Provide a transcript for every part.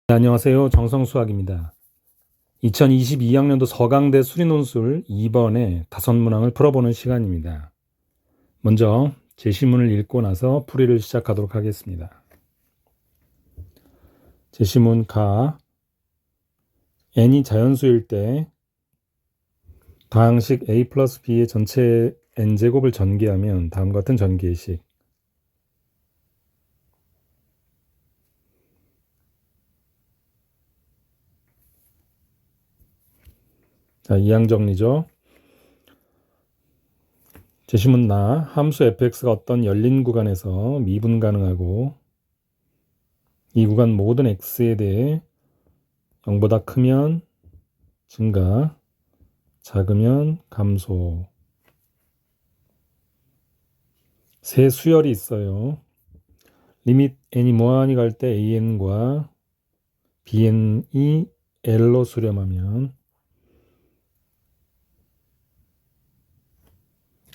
네, 안녕하세요. 정성수학입니다. 2022학년도 서강대 수리논술 2번의 다섯문항을 풀어보는 시간입니다. 먼저 제시문을 읽고 나서 풀이를 시작하도록 하겠습니다. 제시문 가 n이 자연수일 때 다항식 a 플러스 b의 전체 n제곱을 전개하면 다음과 같은 전개식. 자, 이항 정리죠. 제시문 나 함수 fx가 어떤 열린 구간에서 미분 가능하고 이 구간 모든 x에 대해 0보다 크면 증가, 작으면 감소. 세 수열이 있어요. 리밋 n이 무한히 갈 때 an과 bn이 l로 수렴하면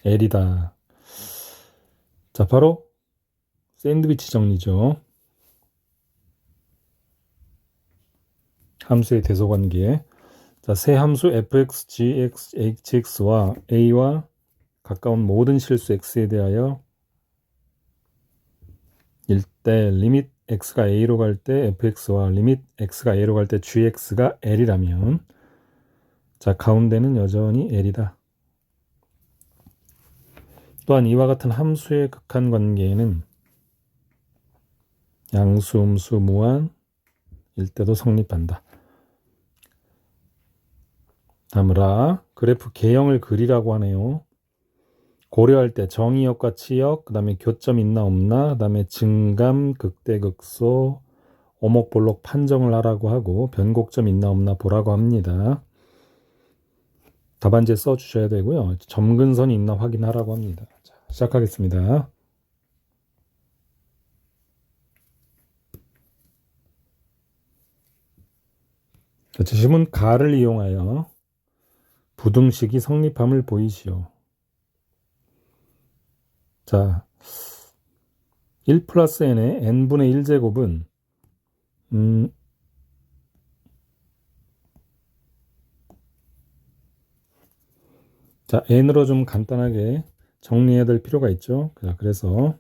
l이다. 자, 바로 샌드위치 정리죠. 함수의 대소관계. 자, 세 함수 fx, gx, hx와 a와 가까운 모든 실수 x에 대하여 일때 리밋 x가 a로 갈 때 fx와 리밋 x가 a로 갈 때 gx가 l이라면 자, 가운데는 여전히 l이다. 또한 이와 같은 함수의 극한 관계에는 양수, 음수, 무한일 때도 성립한다. 다음으로 그래프 개형을 그리라고 하네요. 고려할 때 정의역과 치역, 그 다음에 교점 있나 없나, 그 다음에 증감, 극대, 극소, 오목볼록 판정을 하라고 하고 변곡점 있나 없나 보라고 합니다. 답안지에 써주셔야 되고요. 점근선이 있나 확인하라고 합니다. 자, 시작하겠습니다. 자, 제시문 가를 이용하여 부등식이 성립함을 보이시오. 자, 1 플러스 n의 n분의 1제곱은 자, n으로 좀 간단하게 정리해야 될 필요가 있죠. 자, 그래서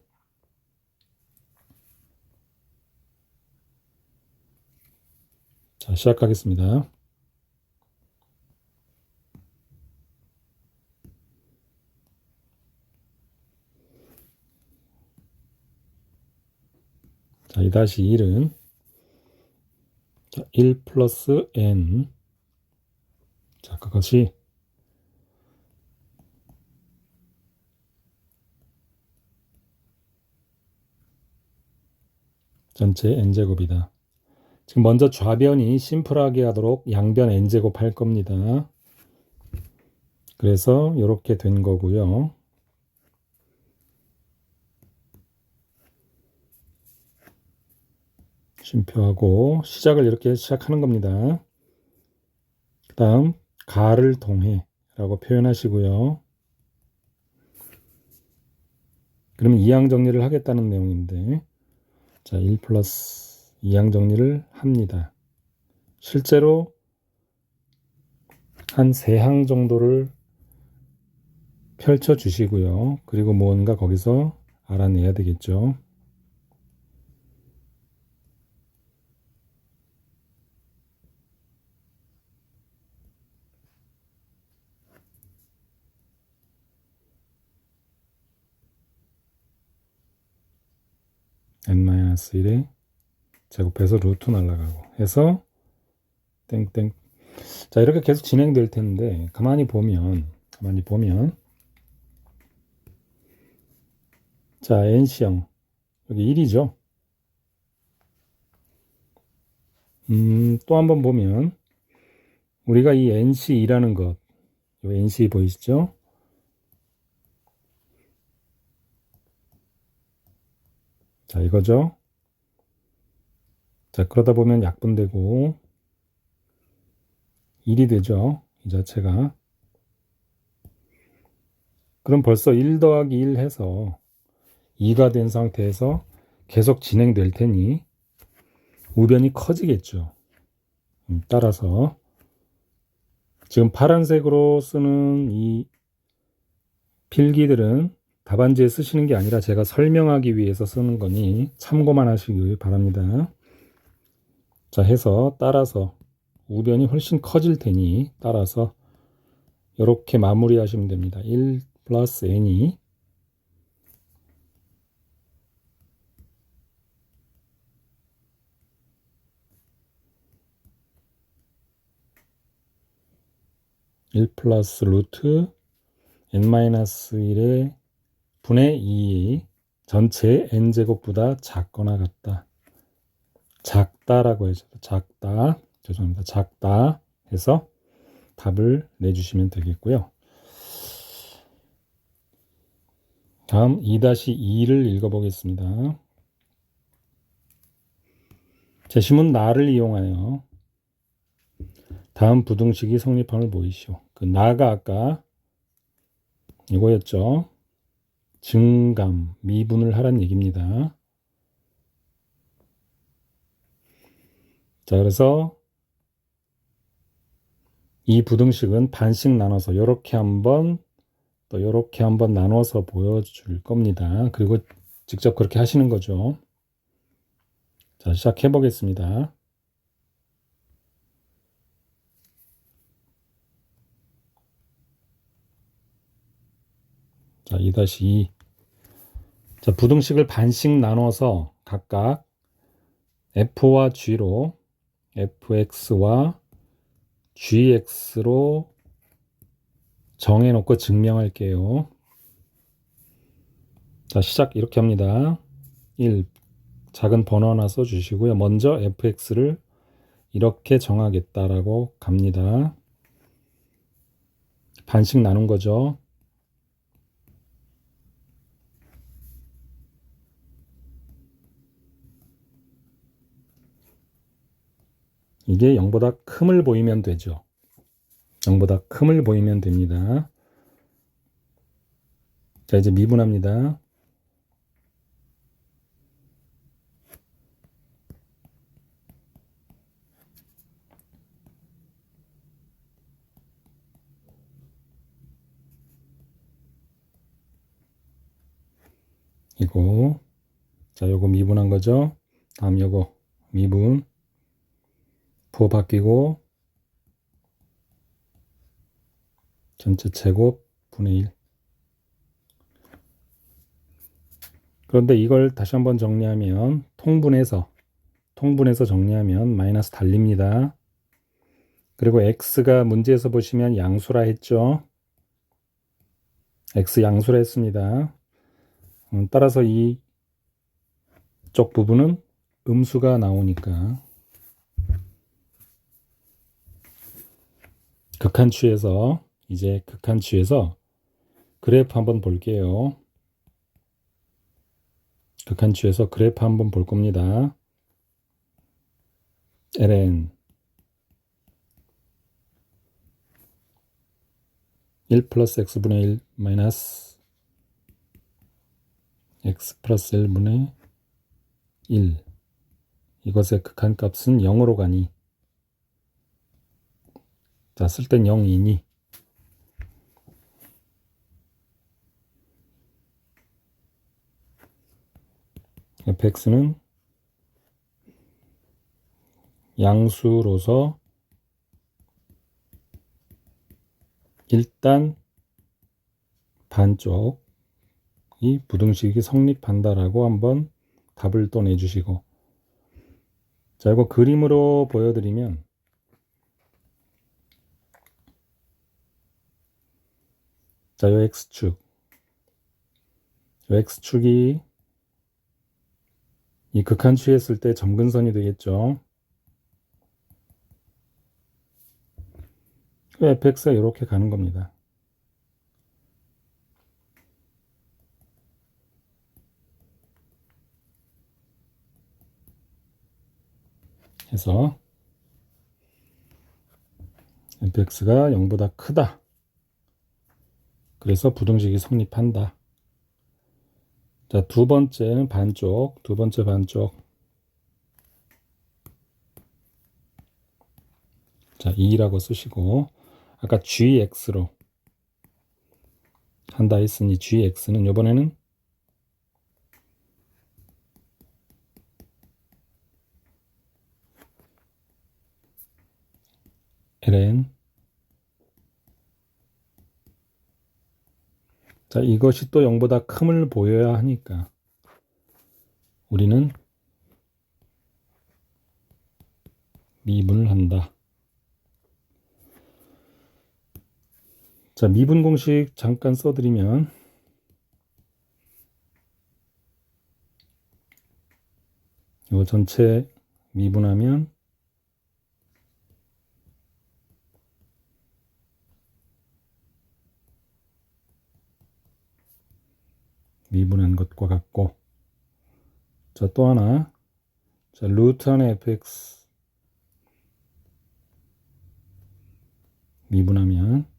자, 시작하겠습니다. 자, 2-1은 자, 1 플러스 n. 자, 그것이 전체 n제곱이다. 지금 먼저 좌변이 심플하게 하도록 양변 n제곱 할 겁니다. 그래서 이렇게 된 거고요. 쉼표하고 시작을 이렇게 시작하는 겁니다. 그 다음 가를 통해 라고 표현하시고요. 그러면 이항 정리를 하겠다는 내용인데 자, 1 플러스 이항 정리를 합니다. 실제로 한 3항 정도를 펼쳐 주시고요. 그리고 뭔가 거기서 알아내야 되겠죠. n-1에 제곱해서 루트 날라가고 해서 땡땡. 자, 이렇게 계속 진행될 텐데 가만히 보면 자, nC형 여기 1이죠. 또 한번 보면 우리가 이 NC2라는 것, 이 NC 보이시죠? 자, 이거죠. 자, 그러다 보면 약분되고 1이 되죠. 이 자체가. 그럼 벌써 1 더하기 1 해서 2가 된 상태에서 계속 진행될 테니 우변이 커지겠죠. 따라서 지금 파란색으로 쓰는 이 필기들은 답안지에 쓰시는 게 아니라 제가 설명하기 위해서 쓰는 거니 참고만 하시길 바랍니다. 자, 해서 따라서 우변이 훨씬 커질 테니 따라서 이렇게 마무리하시면 됩니다. 1 플러스 n이 1 플러스 루트 n-1의 분의 2 전체 n제곱보다 작거나 같다. 작다라고 해서 작다. 죄송합니다. 작다 해서 답을 내주시면 되겠고요. 다음 2-2를 읽어보겠습니다. 제시문 나를 이용하여 다음 부등식이 성립함을 보이시오. 그 나가 아까 이거였죠. 증감, 미분을 하란 얘기입니다. 자, 그래서 이 부등식은 반씩 나눠서 이렇게 한번 또 이렇게 한번 나눠서 보여줄 겁니다. 그리고 직접 그렇게 하시는 거죠. 자, 시작해 보겠습니다. 자, 2-2. 자, 부등식을 반씩 나눠서 각각 f와 g로 fx와 gx로 정해놓고 증명할게요. 자, 시작 이렇게 합니다. 1. 작은 번호 하나 써주시고요. 먼저 fx를 이렇게 정하겠다라고 갑니다. 반씩 나눈 거죠. 이게 0보다 큼을 보이면 되죠. 0보다 큼을 보이면 됩니다. 자, 이제 미분합니다. 이거. 자, 요거 미분한 거죠. 다음 요거 미분. 부호 바뀌고 전체 제곱 분의 1. 그런데 이걸 다시 한번 정리하면 통분해서 정리하면 마이너스 달립니다. 그리고 x가 문제에서 보시면 양수라 했죠. x 양수라 했습니다. 따라서 이쪽 부분은 음수가 나오니까 극한치에서 이제 극한치에서 그래프 한번 볼게요. 극한치에서 그래프 한번 볼 겁니다. ln 1 플러스 x분의 1 마이너스 x 플러스 1분의 1. 이것의 극한값은 0으로 가니 자, 쓸 땐 0이니 fx는 양수로서 일단 반쪽이 부등식이 성립한다라고 한번 답을 또 내주시고 자, 이거 그림으로 보여드리면 자, 요 x축이 이 극한치에 했을 때 점근선이 되겠죠. fx가 이렇게 가는 겁니다. 해서 fx가 0보다 크다. 그래서 부등식이 성립한다. 자, 두 번째 반쪽. 자, 2라고 쓰시고 아까 gx로 한다 했으니 gx는 이번에는 ln. 자, 이것이 또 0보다 큼을 보여야 하니까 우리는 미분을 한다. 자, 미분 공식 잠깐 써드리면 이거 전체 미분하면 미분한 것과 같고, 자, 또 하나, 자, 루트 안에 fx 미분하면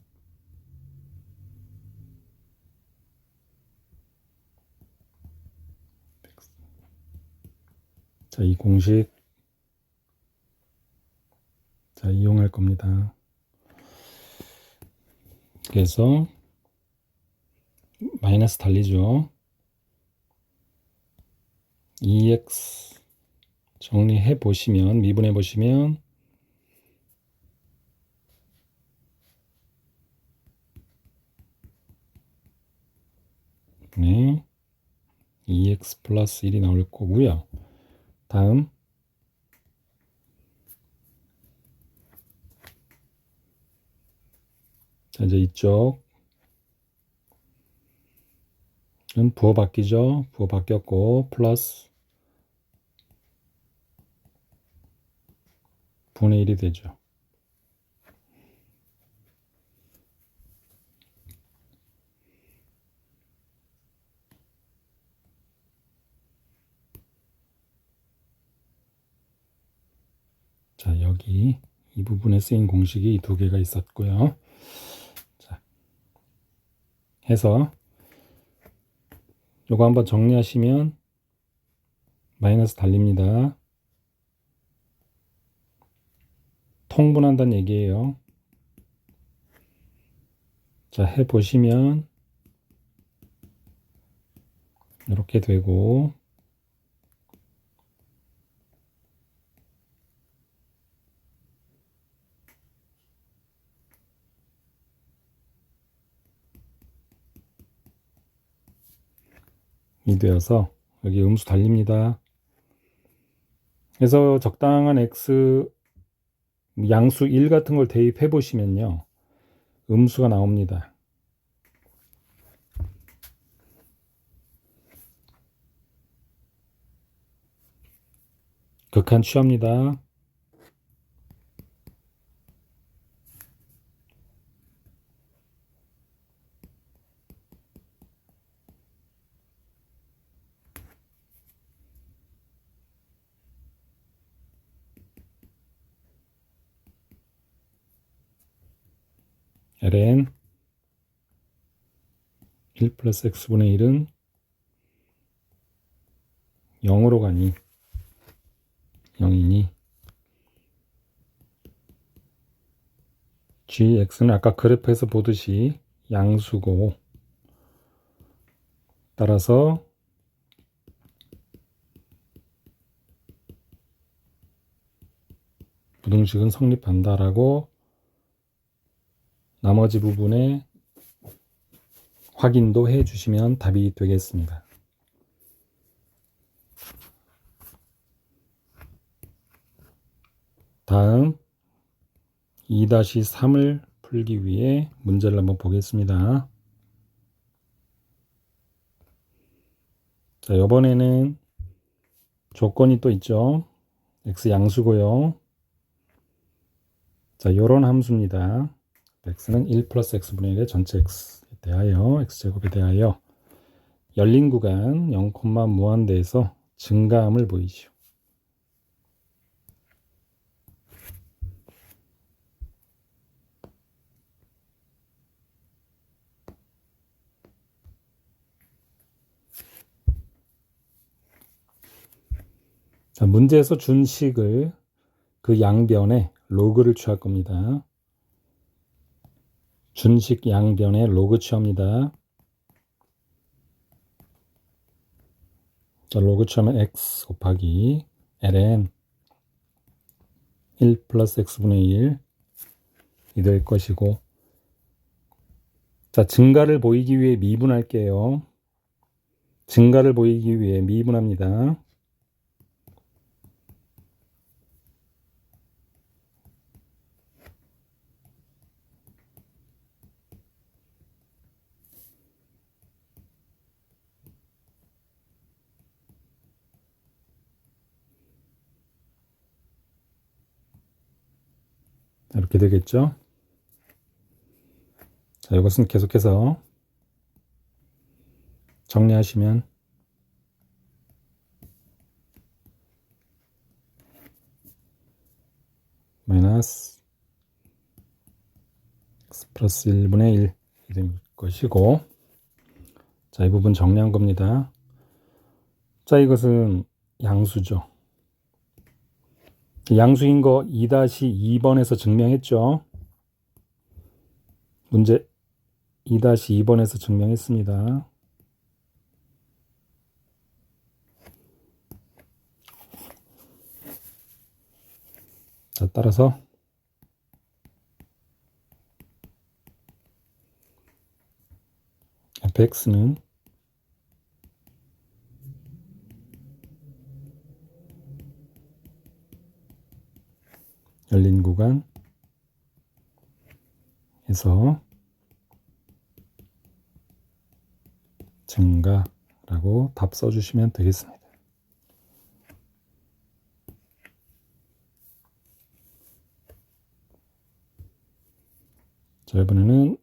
자, 이 공식 자, 이용할 겁니다. 그래서 마이너스 달리죠. 2x 정리해 보시면, 미분해 보시면 네, 2x 플러스 1이 나올 거고요. 다음 자, 이제 이쪽은 부호 바뀌죠. 부호 바뀌었고 플러스 분의 1이 되죠. 자, 여기 이 부분에 쓰인 공식이 두 개가 있었고요. 자, 해서 요거 한번 정리하시면 마이너스 달립니다. 통분한다는 얘기예요. 자, 해보시면 이렇게 되고, 이 되어서 여기 음수 달립니다. 그래서 적당한 x 양수 1 같은 걸 대입해 보시면요, 음수가 나옵니다. 극한 취합니다. ln 1 플러스 x분의 1은 0으로 가니 0이니 gx는 아까 그래프에서 보듯이 양수고, 따라서 부등식은 성립한다라고 나머지 부분에 확인도 해 주시면 답이 되겠습니다. 다음 2-3을 풀기 위해 문제를 한번 보겠습니다. 자, 이번에는 조건이 또 있죠. x 양수고요. 자, 요런 함수입니다. x는 1 플러스 x분의 1의 전체 x에 대하여 x제곱에 대하여 열린 구간 0, 무한대에서 증가함을 보이죠. 자, 문제에서 준 식을 그 양변에 로그를 취할 겁니다. 준식 양변에 로그 취합니다. 자, 로그 취하면 x 곱하기 ln 1 플러스 x분의 1 이 될 것이고, 자, 증가를 보이기 위해 미분할게요. 증가를 보이기 위해 미분합니다. 이렇게 되겠죠. 자, 이것은 계속해서 정리하시면 마이너스 x 플러스 1분의 1이 될 것이고, 자, 이 부분 정리한 겁니다. 자, 이것은 양수죠. 양수인 거 2-2번에서 증명했죠. 문제 2-2번에서 증명했습니다. 자, 따라서 fx는 열린 구간에서 증가라고 답 써주시면 되겠습니다. 자, 이번에는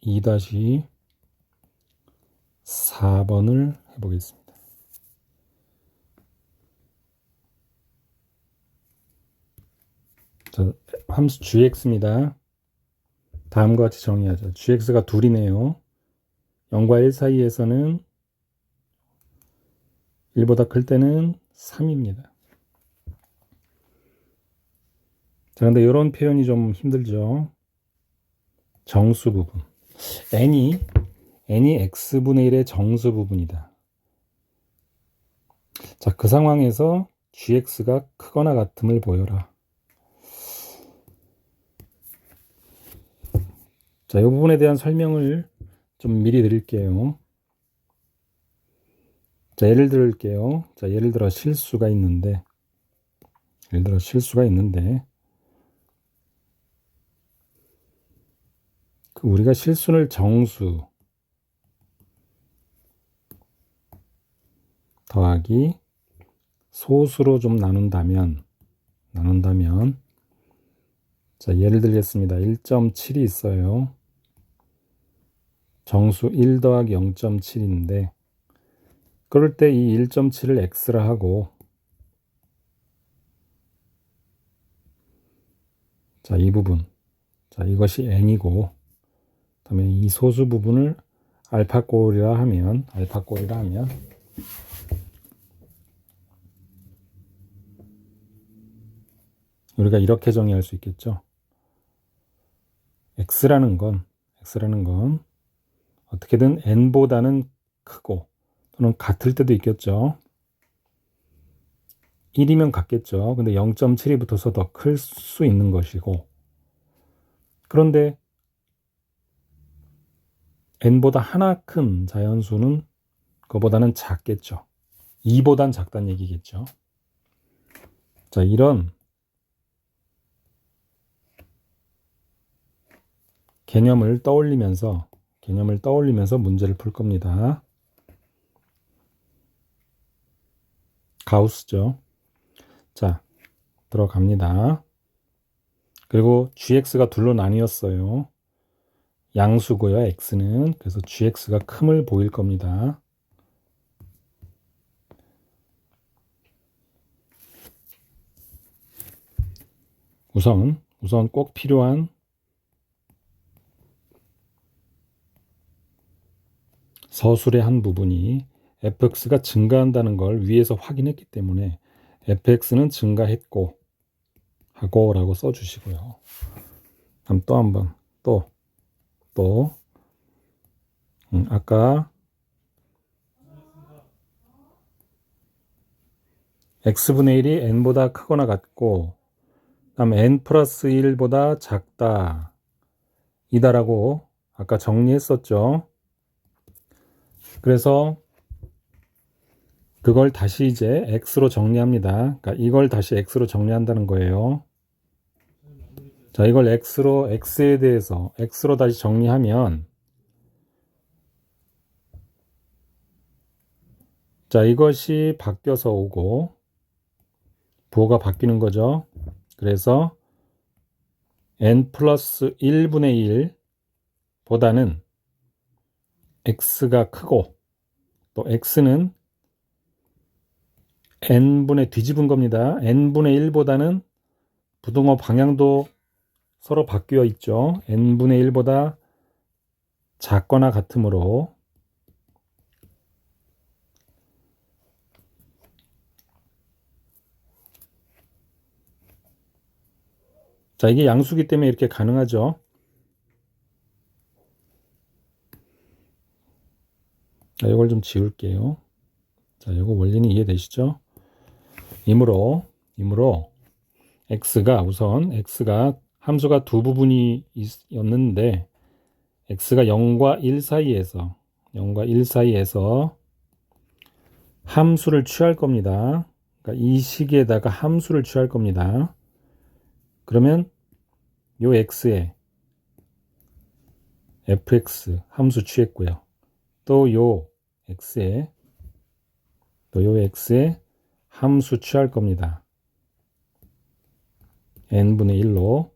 2-4번을 해보겠습니다. 자, 함수 gx입니다. 다음과 같이 정의하죠. gx가 둘이네요. 0과 1 사이에서는 1보다 클 때는 3입니다. 자, 근데 이런 표현이 좀 힘들죠. 정수 부분. n이 x분의 1의 정수 부분이다. 자, 그 상황에서 gx가 크거나 같음을 보여라. 자, 이 부분에 대한 설명을 좀 미리 드릴게요. 자, 예를 들게요. 자, 예를 들어 실수가 있는데, 우리가 실수를 정수 더하기 소수로 좀 나눈다면, 자, 예를 들겠습니다. 1.7이 있어요. 정수 1 더하기 0.7인데, 그럴 때 이 1.7을 x라 하고, 자, 이 부분, 자, 이것이 n이고, 그다음에 이 소수 부분을 알파꼴이라 하면 우리가 이렇게 정의할 수 있겠죠. x라는 건 어떻게든 n보다는 크고 또는 같을 때도 있겠죠. 1이면 같겠죠. 근데 0.7이 붙어서 더 클 수 있는 것이고, 그런데 n보다 하나 큰 자연수는 그거보다는 작겠죠. 2보단 작다는 얘기겠죠. 자, 이런 개념을 떠올리면서 문제를 풀 겁니다. 가우스죠. 자, 들어갑니다. 그리고 gx가 둘로 나뉘었어요. 양수고요, x는. 그래서 gx가 큼을 보일 겁니다. 우선 꼭 필요한 서술의 한 부분이 fx가 증가한다는 걸 위에서 확인했기 때문에 fx는 증가했고 하고 라고 써주시고요. 그럼 또 한번 또 아까 x분의 1이 n보다 크거나 같고 다음 n 플러스 1보다 작다 이다라고 아까 정리했었죠. 그래서 그걸 다시 이제 x로 정리합니다. 그러니까 이걸 다시 x로 정리한다는 거예요. 자, 이걸 x에 대해서 x로 다시 정리하면 자, 이것이 바뀌어서 오고 부호가 바뀌는 거죠. 그래서 n 플러스 1분의 1 보다는 x가 크고 또 x는 n분의 뒤집은 겁니다. n분의 1보다는 부등호 방향도 서로 바뀌어 있죠. n분의 1보다 작거나 같으므로 자, 이게 양수기 때문에 이렇게 가능하죠. 자, 이걸 좀 지울게요. 자, 이거 원리는 이해되시죠? 이므로 x가 함수가 두 부분이었는데 x가 0과 1 사이에서 함수를 취할 겁니다. 그러니까 이 식에다가 함수를 취할 겁니다. 그러면 요 x에 fx 함수 취했고요. 또 요 x에 함수 취할 겁니다. n분의 1로.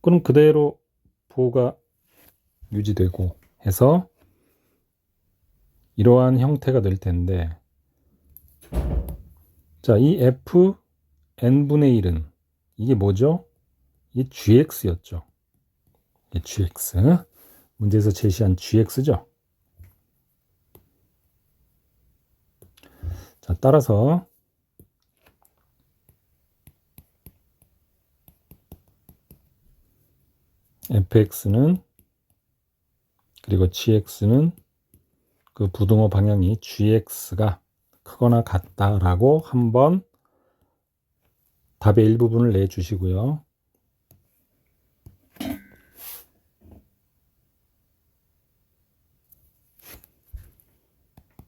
그럼 그대로 부호가 유지되고 해서 이러한 형태가 될 텐데 자, 이 f n분의 1은 이게 뭐죠? 이게 gx였죠. 이게 gx. 문제에서 제시한 gx죠. 자, 따라서 fx는 그리고 gx는 그 부등호 방향이 gx가 크거나 같다라고 한번 답의 일부분을 내주시고요.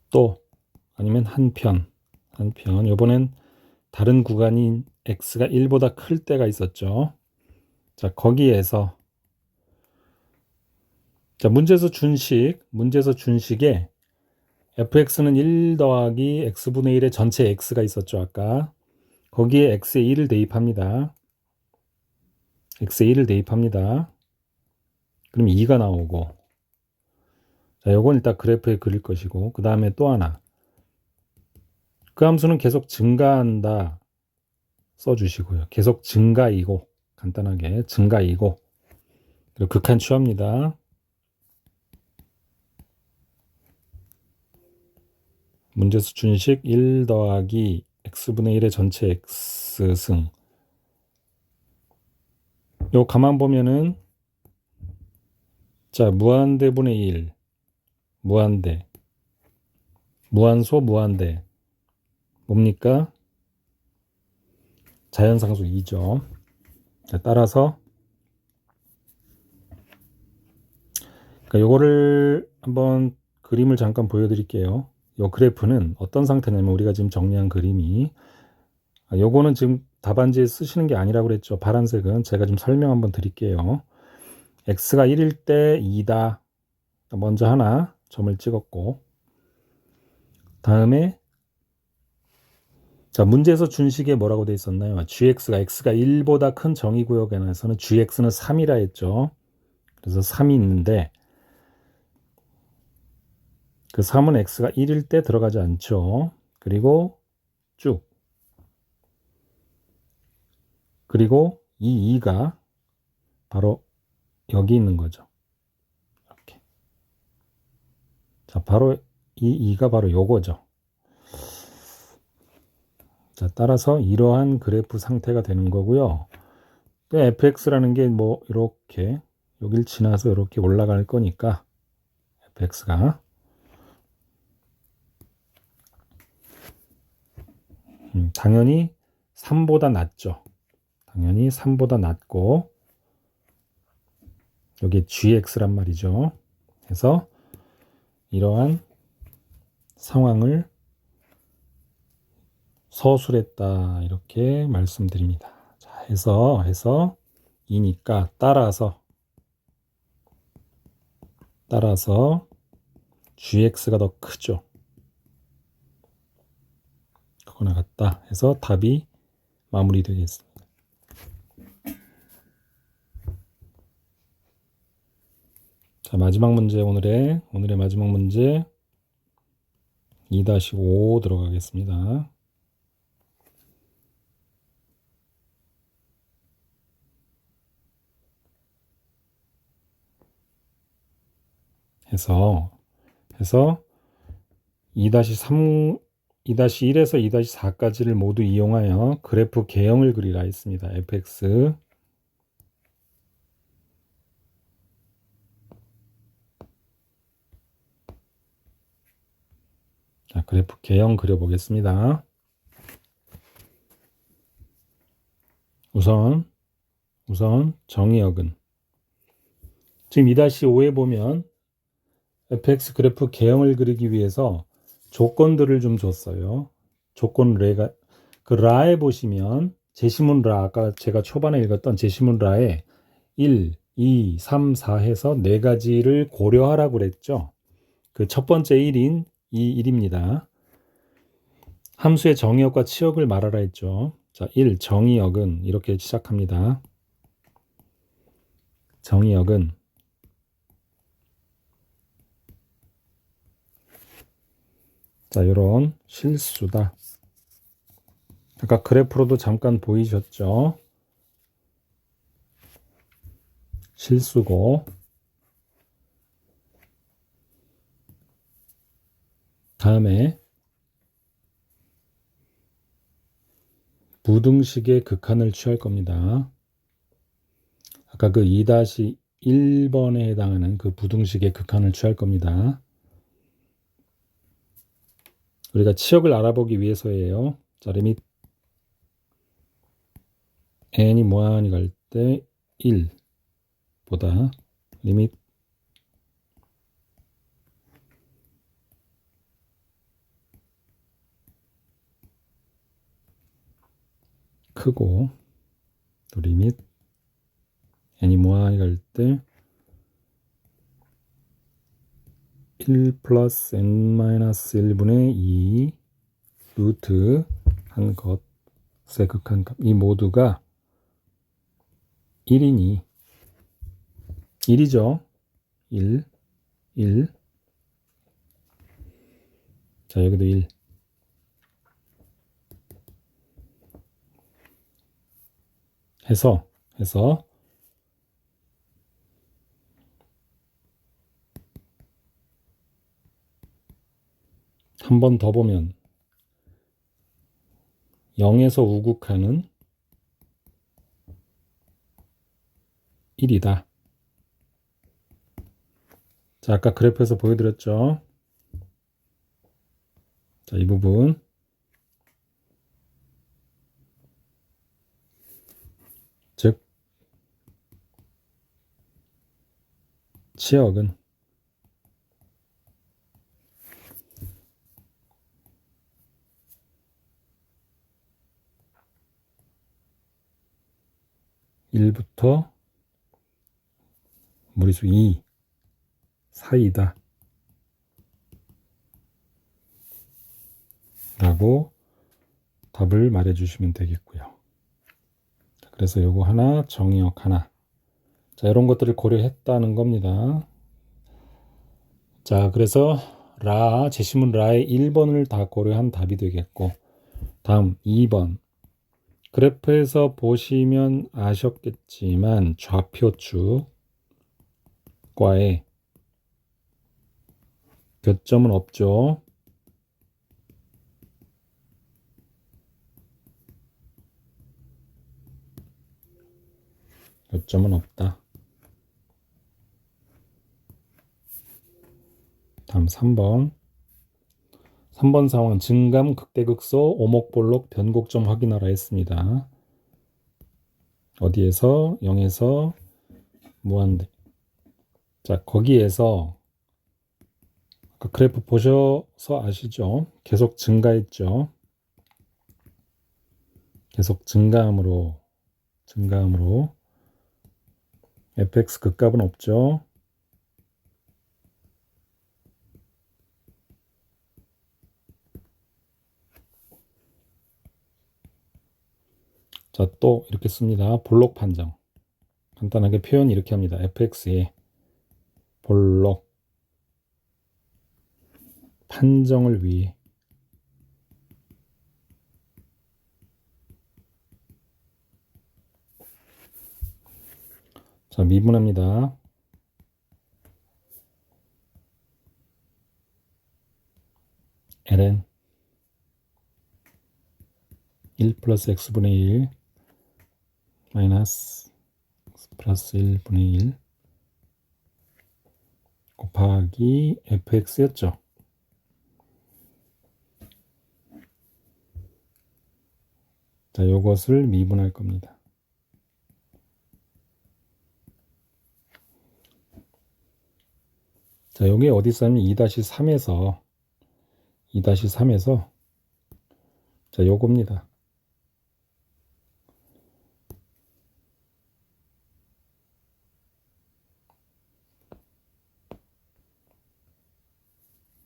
또 아니면 한편 이번엔 다른 구간인 x가 1보다 클 때가 있었죠. 자, 거기에서 자, 문제에서 준식에 fx는 1 더하기 x분의 1의 전체 x가 있었죠. 아까 거기에 x에 1을 대입합니다. 그럼 2가 나오고 자, 요건 일단 그래프에 그릴 것이고 그 다음에 또 하나 그 함수는 계속 증가한다 써주시고요. 계속 증가이고 간단하게 증가이고 그리고 극한 취합니다. 문제수 준식 1 더하기 x분의 1의 전체 x승 요 가만 보면은 자, 무한대분의 1 무한대 무한소 무한대 뭡니까? 자연상수 2죠. 자, 따라서 그러니까 요거를 한번 그림을 잠깐 보여드릴게요. 요 그래프는 어떤 상태냐면 우리가 지금 정리한 그림이 요거는 지금 답안지에 쓰시는 게 아니라고 그랬죠. 파란색은 제가 좀 설명 한번 드릴게요. x가 1일 때 2다. 먼저 하나 점을 찍었고 다음에 자, 문제에서 준식에 뭐라고 돼 있었나요? x가 1보다 큰 정의구역에 관해서는 gx는 3이라 했죠. 그래서 3이 있는데 그 3은 x가 1일 때 들어가지 않죠. 그리고 쭉 그리고 이 2가 바로 여기 있는 거죠. 이렇게. 자, 바로 이 2가 바로 요거죠. 자, 자, 따라서 이러한 그래프 상태가 되는 거고요. 또 fx라는 게 뭐 이렇게 여길 지나서 이렇게 올라갈 거니까 fx가 당연히 3보다 낮죠. 당연히 3보다 낮고 여기 gx란 말이죠. 그래서 이러한 상황을 서술했다 이렇게 말씀드립니다. 자, 해서 이니까 따라서 gx가 더 크죠. 그거나 같다 해서 답이 마무리되겠습니다. 자, 마지막 문제 오늘의 마지막 문제 2-5 들어가겠습니다. 해서 2-3, 2-1에서 2-4까지를 모두 이용하여 그래프 개형을 그리라 했습니다. fx 자, 그래프 개형 그려보겠습니다. 우선 정의역은 지금 2-5에 보면 fx 그래프 개형을 그리기 위해서 조건들을 좀 줬어요. 조건 레가 그 라에 보시면 제시문 라 아까 제가 초반에 읽었던 제시문 라에 1, 2, 3, 4 해서 네 가지를 고려하라고 그랬죠. 그 첫 번째 1인 이 1입니다. 함수의 정의역과 치역을 말하라 했죠. 자, 1 정의역은 이렇게 시작합니다. 정의역은 자, 이런 실수다. 아까 그래프로도 잠깐 보이셨죠? 실수고 다음에 부등식의 극한을 취할 겁니다. 아까 그 2-1번에 해당하는 그 부등식의 극한을 취할 겁니다. 우리가 치역을 알아보기 위해서예요. 자, 리밋 n이 무한히 갈 때 1보다 리밋 크고 또 리밋 n이 무한히 갈 때 1 플러스 n 마이너스 1분의 2 루트 한 것의 극한값 이 모두가 1이니 1이죠. 1 자, 여기도 1 해서 한 번 더 보면 0에서 우극하는 1이다. 자, 아까 그래프에서 보여드렸죠. 자, 이 부분 즉 치역은 (1부터) 무리수 2 사이다 라고 답을 말해 주시면 되겠고요. 그래서 요거 하나, 정의역 하나. 자, 이런 것들을 고려했다는 겁니다. 자, 그래서 제시문 라의 1번을 다 고려한 답이 되겠고, 다음 2번. 그래프에서 보시면 아셨겠지만 좌표축과의 교점은 없죠. 요점은 없다. 다음 3번. 3번 상황 증감, 극대극소, 오목볼록, 변곡점 확인하라 했습니다. 어디에서? 0에서 무한대. 자, 거기에서 아까 그래프 보셔서 아시죠? 계속 증가했죠. 계속 증가함으로 fx 극값은 없죠. 자, 또 이렇게 씁니다. 볼록 판정. 간단하게 표현 이렇게 합니다. fx의 볼록 판정을 위해 자, 미분합니다. ln 1 플러스 x분의 1 마이너스 x 플러스 1분의 1 곱하기 fx였죠. 자, 요것을 미분할 겁니다. 자, 여기 어디 있냐면 2-3에서 자, 요겁니다.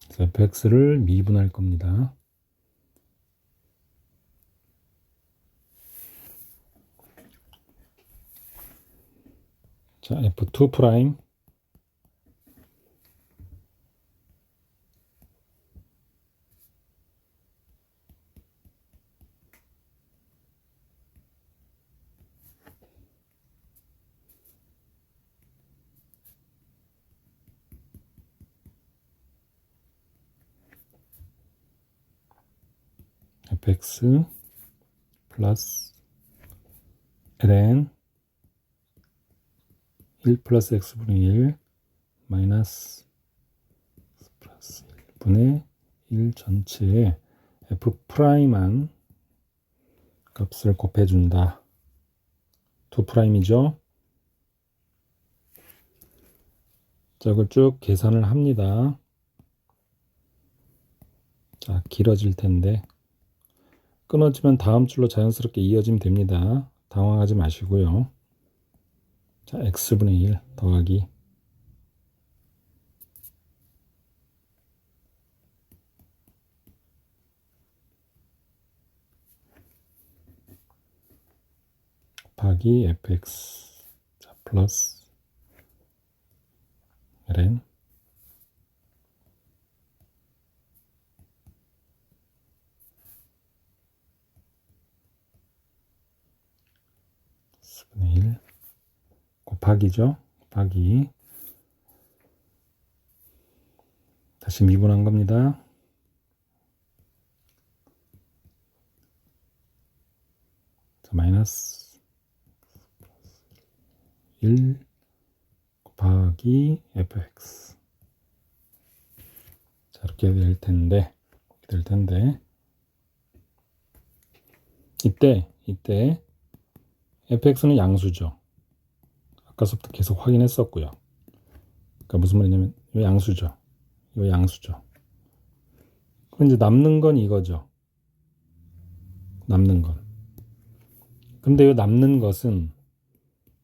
자, fx를 미분할 겁니다. 자, f2 프라임 fx 플러스 ln 1 플러스 x분의 1 마이너스 x 플러스 1분의 1 전체에 f 프라임한 값을 곱해준다. 2 프라임이죠. 자, 이걸 쭉 계산을 합니다. 자, 길어질 텐데 끊어지면 다음 줄로 자연스럽게 이어지면 됩니다. 당황하지 마시고요. 자, x분의 1 더하기 곱하기 fx 자, 플러스 ln x분의 1 곱하기죠. 곱하기 다시 미분한 겁니다. 자, 마이너스 1 곱하기 fx 자, 이렇게 될 텐데 이때 fx는 양수죠. 아까부터 계속 확인했었고요. 그러니까 무슨 말이냐면 이 양수죠. 그럼 이제 남는 건 이거죠. 남는 건. 근데 이 남는 것은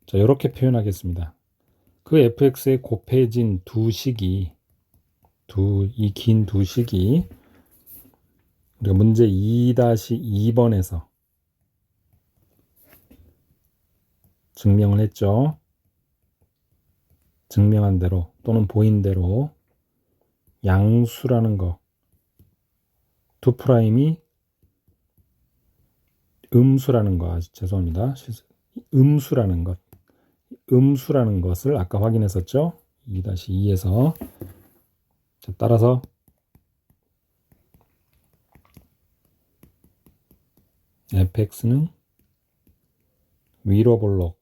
자, 이렇게 표현하겠습니다. 그 fx에 곱해진 이 긴 두 식이 우리가 문제 2-2번에서 증명을 했죠. 증명한 대로 또는 보인 대로 양수라는 거 2'이 음수라는 거 죄송합니다. 음수라는 것을 아까 확인했었죠. 2-2에서 자, 따라서 fx는 위로 볼록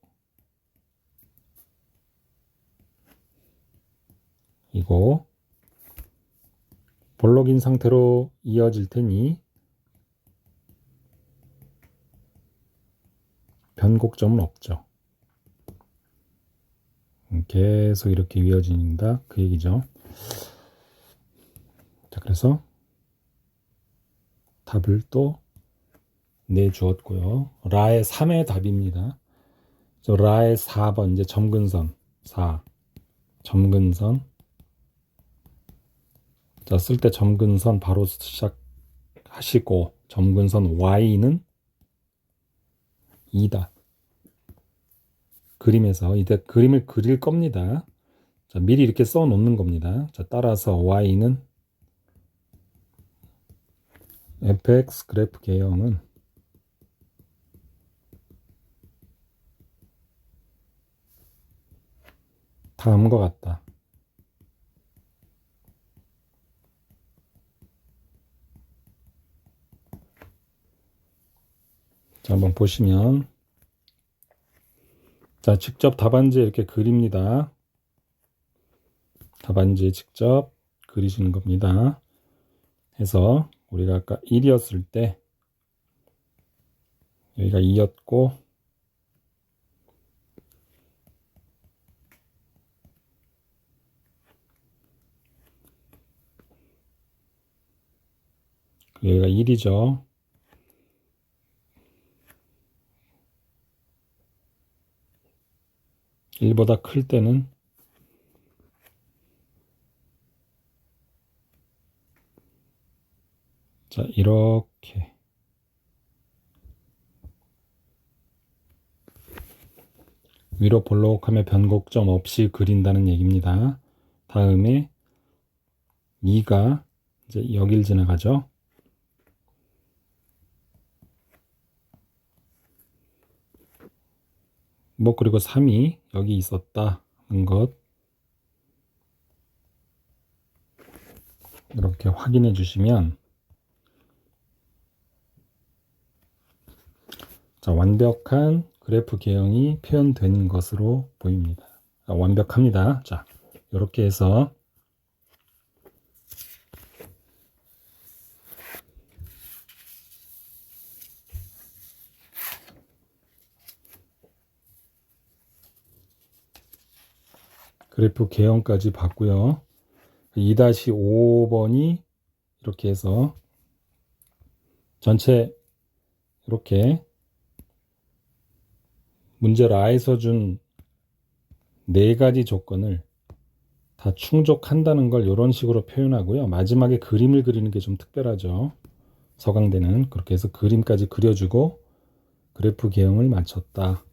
이고 볼록인 상태로 이어질 테니 변곡점은 없죠. 계속 이렇게 이어진다 그 얘기죠. 자, 그래서 답을 또 내주었고요. 라의 3의 답입니다. 라의 4번 이제 점근선 4 점근선. 자, 쓸 때 점근선 바로 시작하시고 점근선 Y는 2다. 그림에서 이제 그림을 그릴 겁니다. 자, 미리 이렇게 써 놓는 겁니다. 자, 따라서 Y는 fx 그래프 개형은 다음과 같다. 자, 한번 보시면 자, 직접 답안지에 이렇게 그립니다. 답안지에 직접 그리시는 겁니다. 해서 우리가 아까 1이었을 때 여기가 2였고 여기가 1이죠. 일보다 클 때는 자, 이렇게 위로 볼록하며 변곡점 없이 그린다는 얘기입니다. 다음에 2가 이제 여길 지나가죠. 뭐 그리고 3이 여기 있었다는 것 이렇게 확인해 주시면 자, 완벽한 그래프 개형이 표현된 것으로 보입니다. 완벽합니다. 자, 이렇게 해서 그래프 개형까지 봤고요. 2-5번이 이렇게 해서 전체 이렇게 문제 라에서 준 4가지 조건을 다 충족한다는 걸 이런 식으로 표현하고요. 마지막에 그림을 그리는 게 좀 특별하죠. 서강대는 그렇게 해서 그림까지 그려주고 그래프 개형을 맞췄다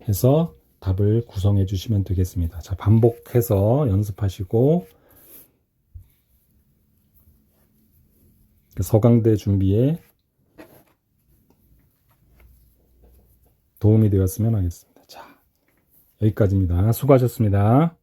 해서 답을 구성해 주시면 되겠습니다. 자, 반복해서 연습하시고 서강대 준비에 도움이 되었으면 하겠습니다. 자, 여기까지입니다. 수고하셨습니다.